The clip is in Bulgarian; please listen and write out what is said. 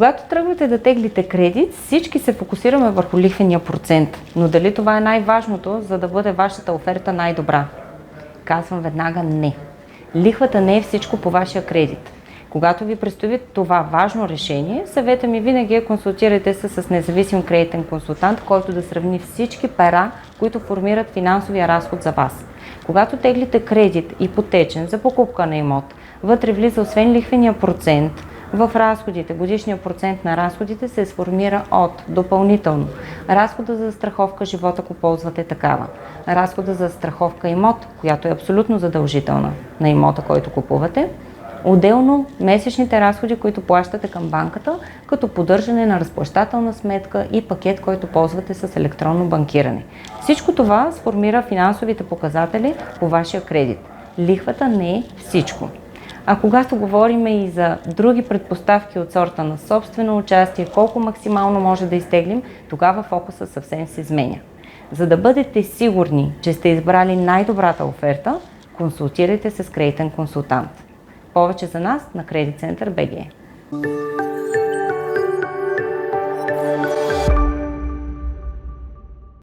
Когато тръгвате да теглите кредит, всички се фокусираме върху лихвения процент, но дали това е най-важното, за да бъде вашата оферта най-добра? Казвам веднага не. Лихвата не е всичко по вашия кредит. Когато ви предстои това важно решение, съвета ми винаги е консултирайте се с независим кредитен консултант, който да сравни всички пера, които формират финансовия разход за вас. Когато теглите кредит ипотечен за покупка на имот, вътре влиза освен лихвения процент, в разходите, годишния процент на разходите се сформира от допълнително разхода за застраховка живот, ако ползвате такава, разхода за застраховка имот, която е абсолютно задължителна на имота, който купувате, отделно месечните разходи, които плащате към банката, като поддържане на разплащателна сметка и пакет, който ползвате с електронно банкиране. Всичко това сформира финансовите показатели по вашия кредит. Лихвата не е всичко. А когато говорим и за други предпоставки от сорта на собствено участие, колко максимално може да изтеглим, тогава фокусът съвсем се изменя. За да бъдете сигурни, че сте избрали най-добрата оферта, консултирайте се с кредитен консултант. Повече за нас на Credit Center BG.